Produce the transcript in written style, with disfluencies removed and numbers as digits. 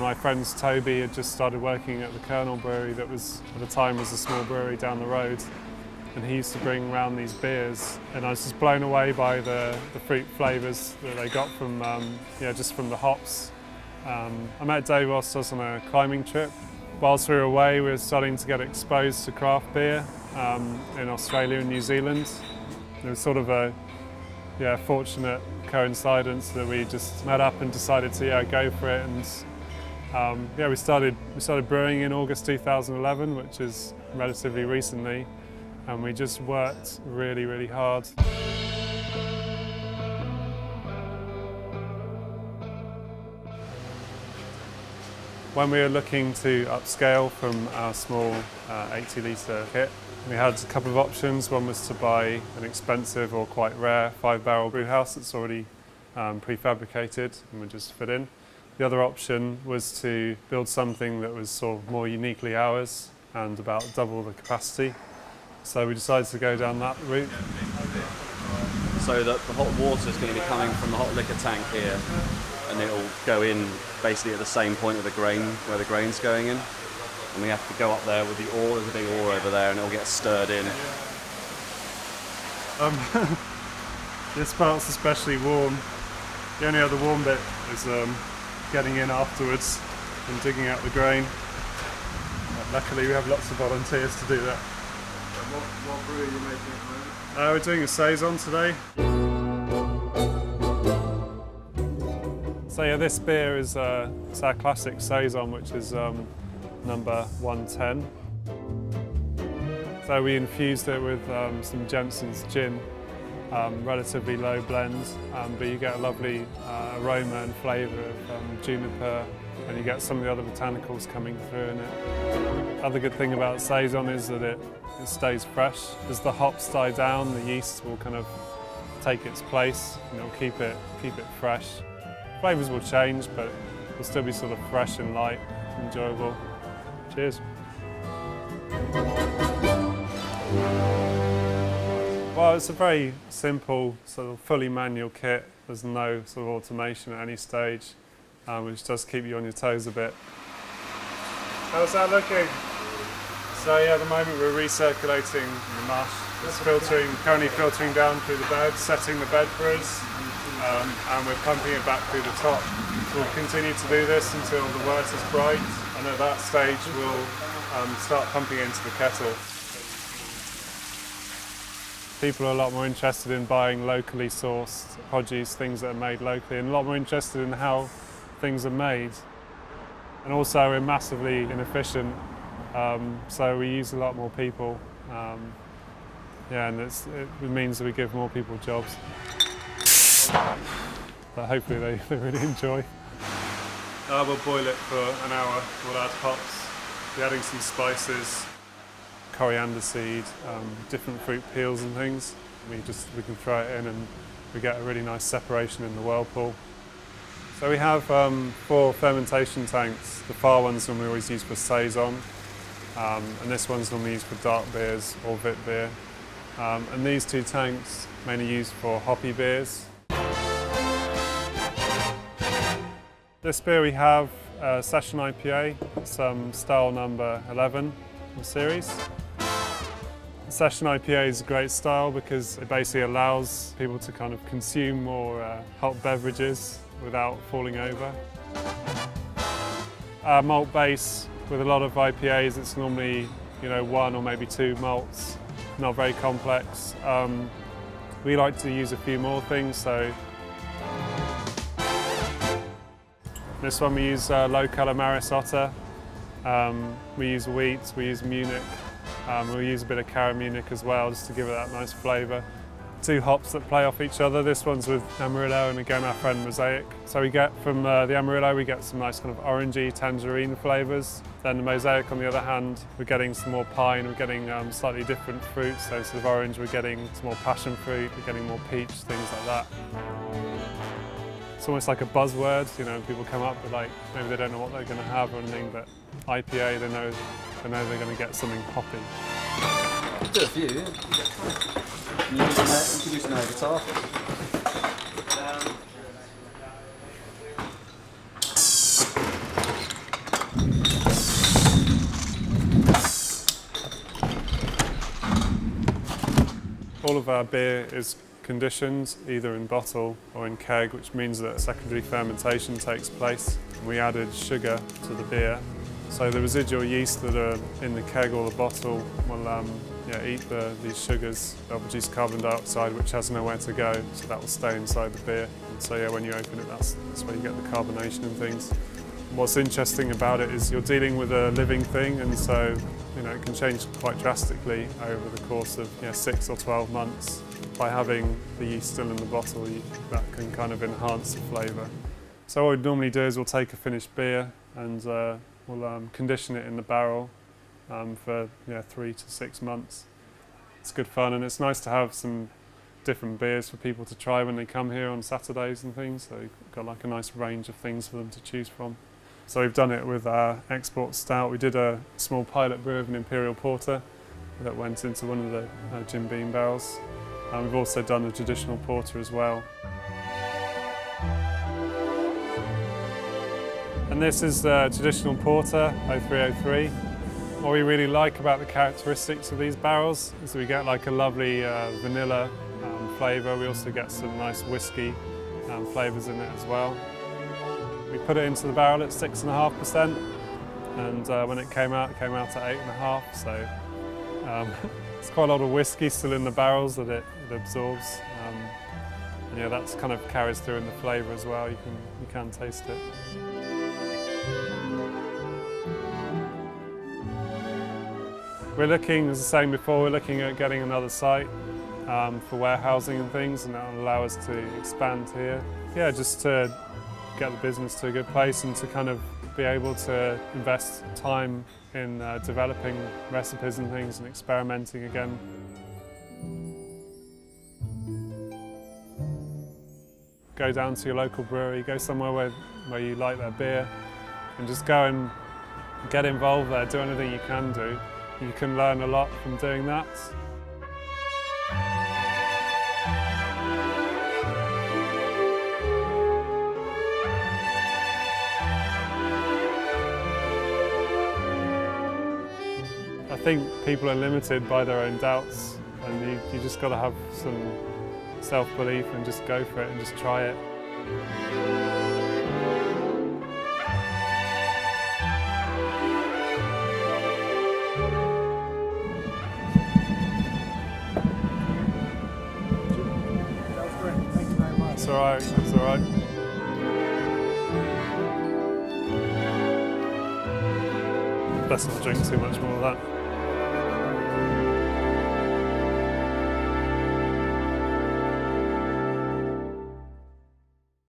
my friends Toby had just started working at the Colonel Brewery that was, at the time, was a small brewery down the road. And he used to bring around these beers, and I was just blown away by the fruit flavours that they got from, just from the hops. I met Dave whilst I was on a climbing trip. Whilst we were away, we were starting to get exposed to craft beer in Australia and New Zealand. It was sort of a fortunate coincidence that we just met up and decided to go for it. And we started brewing in August 2011, which is relatively recently. And we just worked really, really hard. When we were looking to upscale from our small 80-litre kit, we had a couple of options. One was to buy an expensive or quite rare 5-barrel brew house that's already prefabricated and would just fit in. The other option was to build something that was sort of more uniquely ours and about double the capacity. So we decided to go down that route. So that the hot water is going to be coming from the hot liquor tank here, and it'll go in basically at the same point of the grain, where the grain's going in. And we have to go up there with the oar. There's a big oar over there, and it'll get stirred in. This part's especially warm. The only other warm bit is getting in afterwards and digging out the grain. Luckily we have lots of volunteers to do that. What brew are you making at the moment? We're doing a saison today. So yeah, this beer is it's our classic saison, which is number 110. So we infused it with some Jensen's gin, relatively low blend, but you get a lovely aroma and flavour of juniper, and you get some of the other botanicals coming through in it. Other good thing about saison is that it stays fresh. As the hops die down, the yeast will kind of take its place and it'll keep it fresh. Flavours will change, but it'll still be sort of fresh and light, enjoyable. Cheers. Well, it's a very simple, sort of fully manual kit. There's no sort of automation at any stage, which does keep you on your toes a bit. How's that looking? So yeah, at the moment we're recirculating the mash. It's currently filtering down through the bed, setting the bed for us, and we're pumping it back through the top. We'll continue to do this until the wort is bright, and at that stage we'll start pumping into the kettle. People are a lot more interested in buying locally sourced produce, things that are made locally, and a lot more interested in how things are made. And also we're massively inefficient, so we use a lot more people. And it means that we give more people jobs. But hopefully they really enjoy. We'll boil it for an hour. We'll add hops. We're adding some spices, coriander seed, different fruit peels and things. We can throw it in and we get a really nice separation in the whirlpool. So we have 4 fermentation tanks. The far ones normally always used for saison, and this one's normally used for dark beers or wit beer. And these 2 tanks mainly used for hoppy beers. This beer we have Session IPA, it's style number 11 in the series. Session IPA is a great style because it basically allows people to kind of consume more hot beverages without falling over. Malt base, with a lot of IPAs, it's normally 1 or maybe 2 malts, not very complex. We like to use a few more things, so this one we use low colour Maris Otter. We use wheat, we use Munich. We use a bit of Cara Munich as well, just to give it that nice flavour. 2 hops that play off each other. This one's with Amarillo and again our friend Mosaic. So we get from the Amarillo, we get some nice kind of orangey tangerine flavours. Then the Mosaic on the other hand, we're getting some more pine, we're getting slightly different fruits. So instead of orange, we're getting some more passion fruit, we're getting more peach, things like that. It's almost like a buzzword, people come up with maybe they don't know what they're going to have or anything, but IPA, they know they're going to get something hoppy. Do a few, yeah. Can you introduce an air guitar? All of our beer is conditioned either in bottle or in keg, which means that secondary fermentation takes place. We added sugar to the beer, so the residual yeast that are in the keg or the bottle will eat these sugars. They'll produce carbon dioxide, which has nowhere to go, so that will stay inside the beer. And so when you open it, that's where you get the carbonation and things. What's interesting about it is you're dealing with a living thing, and so it can change quite drastically over the course of 6 or 12 months. By having the yeast still in the bottle, that can kind of enhance the flavour. So what we'd normally do is we'll take a finished beer and we'll condition it in the barrel for 3 to 6 months. It's good fun, and it's nice to have some different beers for people to try when they come here on Saturdays and things. So we've got like a nice range of things for them to choose from. So we've done it with our export stout. We did a small pilot brew of an imperial porter that went into one of the Jim Beam barrels. And we've also done a traditional porter as well. And this is the traditional porter, 0303. What we really like about the characteristics of these barrels is we get like a lovely vanilla flavour. We also get some nice whiskey flavours in it as well. We put it into the barrel at 6.5%, and when it came out at 8.5%. So it's quite a lot of whiskey still in the barrels that it absorbs. And that kind of carries through in the flavour as well. You can taste it. We're looking, as I was saying before, we're looking at getting another site for warehousing and things, and that will allow us to expand here. Yeah, just to get the business to a good place and to kind of be able to invest time in developing recipes and things and experimenting again. Go down to your local brewery, go somewhere where you like their beer, and just go and get involved there, do anything you can do. You can learn a lot from doing that. I think people are limited by their own doubts, and you just got to have some self-belief and just go for it and just try it. That was great. Thank you very much. It's all right. It's all right. Let's not drink too much more of that.